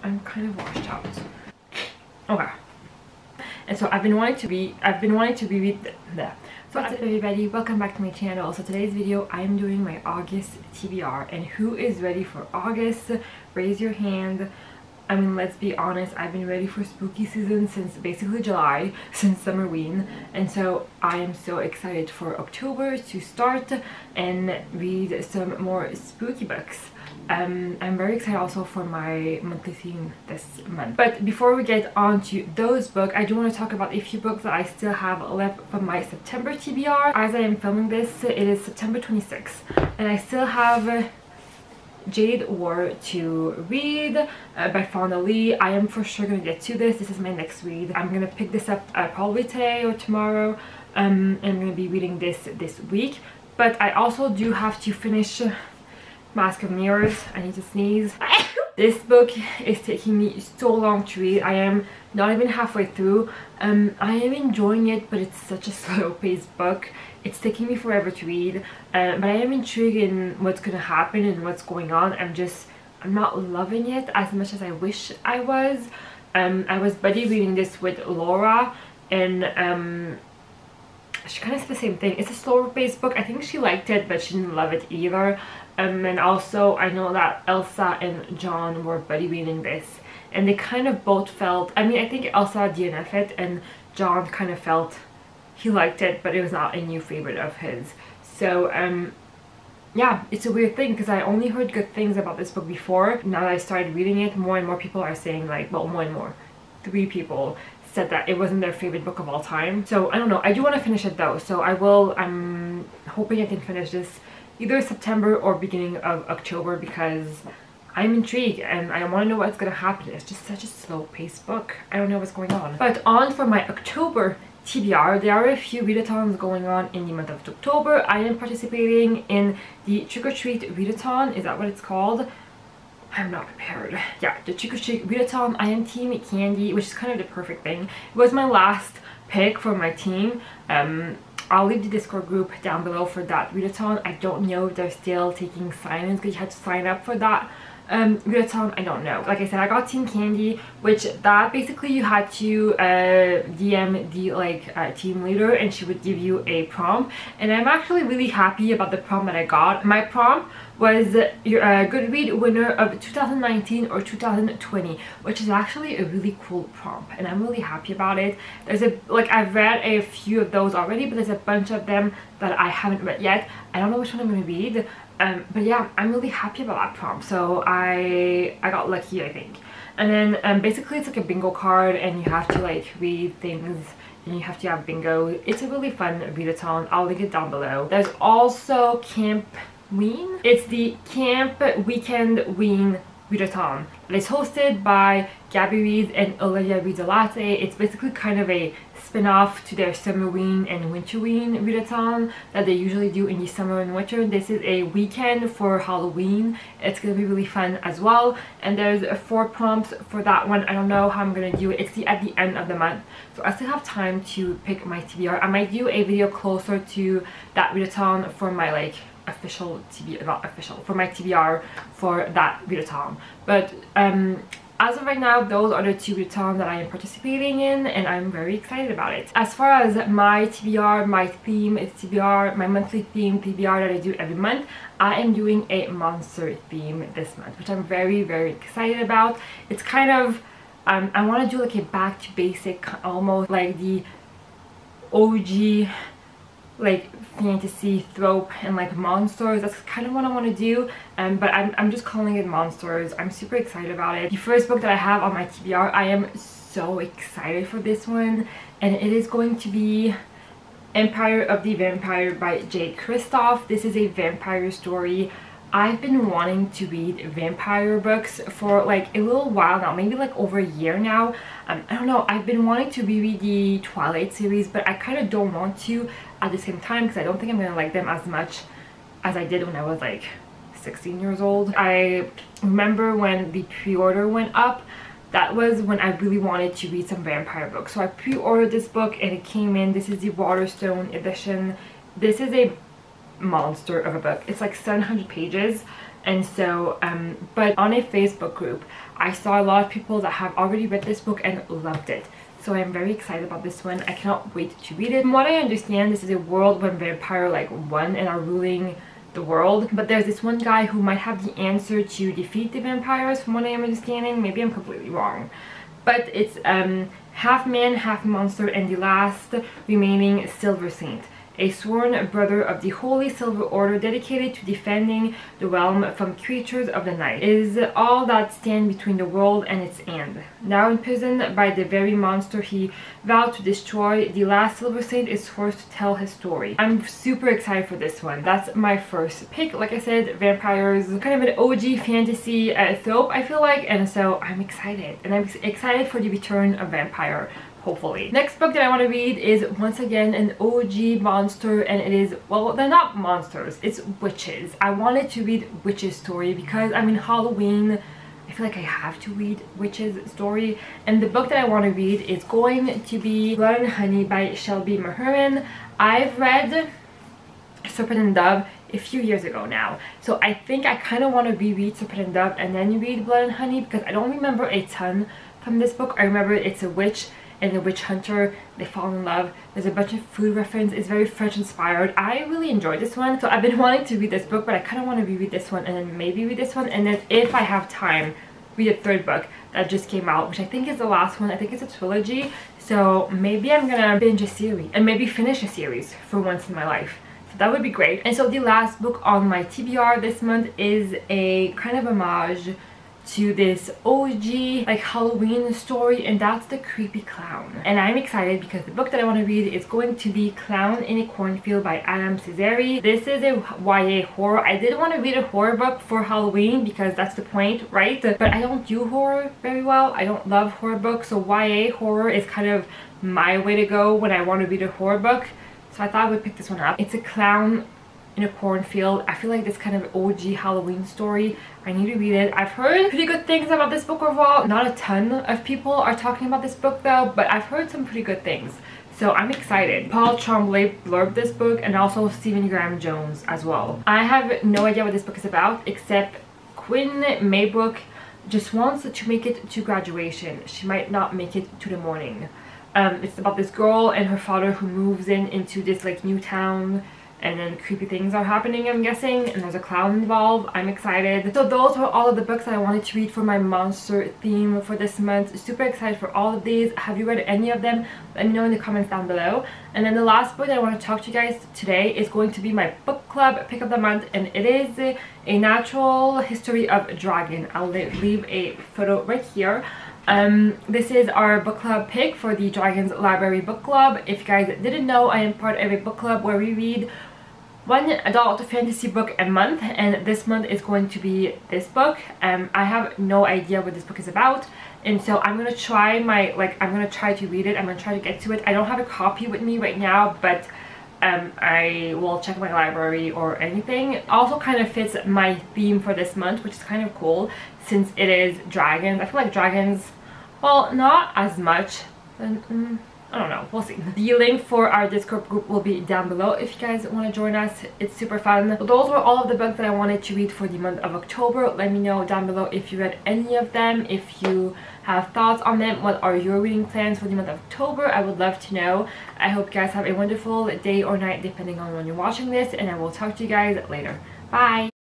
I'm kind of washed out. Okay. And so I've been wanting to reread that. So what's up everybody, welcome back to my channel. So today's video I'm doing my August TBR, and who is ready for August? Raise your hand. I mean, let's be honest, I've been ready for spooky season since basically July, since Summerween, and so I am so excited for October to start and read some more spooky books. I'm very excited also for my monthly theme this month. But before we get on to those books, I do want to talk about a few books that I still have left from my September TBR. As I am filming this, it is September 26th, and I still have Jade War to read by Fonda Lee. I am for sure gonna get to this. This is my next read. I'm gonna pick this up probably today or tomorrow. And I'm gonna be reading this week. But I also do have to finish Mask of Mirrors. I need to sneeze. This book is taking me so long to read. I am not even halfway through. I am enjoying it, but it's such a slow-paced book. It's taking me forever to read, but I am intrigued in what's gonna happen and what's going on. I'm not loving it as much as I wish I was. I was buddy reading this with Laura, and she kind of said the same thing. It's a slower paced book. I think she liked it, but she didn't love it either. And also I know that Elsa and John were buddy reading this, and they kind of both felt, I mean, I think Elsa DNF'd it and John kind of felt he liked it, but it was not a new favorite of his. So yeah, it's a weird thing because I only heard good things about this book before. Now that I started reading it, more and more people are saying, like, well, more and more, 3 people said that it wasn't their favorite book of all time. So I don't know, I do want to finish it though, so I will. I'm hoping I can finish this either September or beginning of October, because I'm intrigued and I want to know what's gonna happen. It's just such a slow-paced book. I don't know what's going on. But on for my October TBR, there are a few readathons going on in the month of October. I am participating in the Trick or Treat Readathon. Is that what it's called? I'm not prepared. Yeah, the Trick or Treat Readathon. I am Team Candy, which is kind of the perfect thing. It was my last pick for my team. I'll leave the Discord group down below for that readathon. I don't know if they're still taking sign-ins because you had to sign up for that readathon. I don't know. Like I said, I got Team Candy, which that basically you had to DM the team leader, and she would give you a prompt, and I'm actually really happy about the prompt that I got. My prompt was your Goodread winner of 2019 or 2020, which is actually a really cool prompt, and I'm really happy about it. There's I've read a few of those already, but there's a bunch of them that I haven't read yet. I don't know which one I'm going to read. But yeah, I'm really happy about that prompt, so I got lucky, I think. And then basically it's like a bingo card, and you have to like read things and you have to have bingo. It's a really fun readathon. I'll link it down below. There's also Camp-Ween. It's the Camp Weekend-Ween Readathon. It's hosted by Gabby Reed and Olivia Reads a Latte. It's basically kind of a spin-off to their Summerween and Winterween readathon that they usually do in the summer and winter. This is a weekend for Halloween. It's gonna be really fun as well, and there's 4 prompts for that one. I don't know how I'm gonna do it. It's at the end of the month, so I still have time to pick my TBR. I might do a video closer to that readathon for my official TBR, not official, for my TBR for that readathon. But as of right now, those are the 2 readathons that I am participating in, and I'm very excited about it. As far as my TBR, my theme is TBR, my monthly theme TBR that I do every month, I am doing a monster theme this month, which I'm very, very excited about. It's kind of, I want to do like a back to basic, almost like the OG fantasy trope and monsters. That's kind of what I want to do, but I'm just calling it monsters. I'm super excited about it. The first book that I have on my TBR, I am so excited for this one, and it is going to be Empire of the Vampire by Jade Kristoff. This is a vampire story. I've been wanting to read vampire books for a little while now, maybe over a year now. I don't know, I've been wanting to reread the Twilight series, but I kind of don't want to at the same time because I don't think I'm gonna like them as much as I did when I was 16 years old. I remember when the pre-order went up, that was when I really wanted to read some vampire books. So I pre-ordered this book and it came in. This is the Waterstone edition. This is a monster of a book. It's 700 pages, And so but on a Facebook group I saw a lot of people that have already read this book and loved it. So I'm very excited about this one. I cannot wait to read it. From what I understand, this is a world when vampires like won and are ruling the world, but there's this one guy who might have the answer to defeat the vampires, from what I am understanding. Maybe I'm completely wrong, but it's half man, half monster, and the last remaining Silver Saint, a sworn brother of the Holy Silver Order dedicated to defending the realm from creatures of the night, is all that stand between the world and its end. Now imprisoned by the very monster he vowed to destroy, the last Silver Saint is forced to tell his story. I'm super excited for this one. That's my first pick. Like I said, vampires, kind of an OG fantasy trope, I feel like, and so I'm excited. And I'm excited for the return of vampire, hopefully. Next book that I want to read is once again an OG monster, and it is, well, they're not monsters, it's witches. I wanted to read witches story because I'm in Halloween. I feel like I have to read witches story, and the book that I want to read is going to be Blood and Honey by Shelby Mahurin. I've read Serpent and Dove a few years ago now, so I think I kind of want to reread Serpent and Dove and then read Blood and Honey because I don't remember a ton from this book. I remember it's a witch and the witch hunter, they fall in love. There's a bunch of food reference. It's very French inspired. I really enjoyed this one, so I've been wanting to read this book, but I kind of want to reread this one and then maybe read this one, and then if I have time, read a third book that just came out, which I think is the last one. I think it's a trilogy, so maybe I'm gonna binge a series and maybe finish a series for once in my life. So that would be great. And so the last book on my TBR this month is a kind of homage to this OG like Halloween story, and that's The Creepy Clown. And I'm excited because the book that I want to read is going to be Clown in a Cornfield by Cesare. This is a YA horror. I did want to read a horror book for Halloween because that's the point, right? But I don't do horror very well. I don't love horror books, so YA horror is kind of my way to go when I want to read a horror book. So I thought I would pick this one up. It's a clown in a cornfield. I feel like this kind of OG Halloween story. I need to read it. I've heard pretty good things about this book overall. Not a ton of people are talking about this book though, but I've heard some pretty good things. So I'm excited. Paul Tremblay blurbed this book, and also Stephen Graham Jones as well. I have no idea what this book is about, except Quinn Maybrook just wants to make it to graduation. She might not make it to the morning. It's about this girl and her father who moves into this like new town, and then creepy things are happening, I'm guessing, and there's a clown involved. I'm excited. So those were all of the books that I wanted to read for my monster theme for this month. Super excited for all of these. Have you read any of them? Let me know in the comments down below. And then the last book that I want to talk to you guys today is going to be my book club pick of the month, and it is A Natural History of Dragon. I'll leave a photo right here. This is our book club pick for the Dragons Library Book Club. If you guys didn't know, I am part of a book club where we read one adult fantasy book a month, and this month is going to be this book. I have no idea what this book is about, and so I'm gonna try I'm gonna try to read it. I'm gonna try to get to it. I don't have a copy with me right now, but I will check my library or anything. Also kind of fits my theme for this month, which is kind of cool since it is dragons. I feel like dragons, well, not as much. I don't know, we'll see. The link for our Discord group will be down below if you guys want to join us. It's super fun. So those were all of the books that I wanted to read for the month of October. Let me know down below if you read any of them, if you have thoughts on them. What are your reading plans for the month of October? I would love to know. I hope you guys have a wonderful day or night depending on when you're watching this, and I will talk to you guys later. Bye!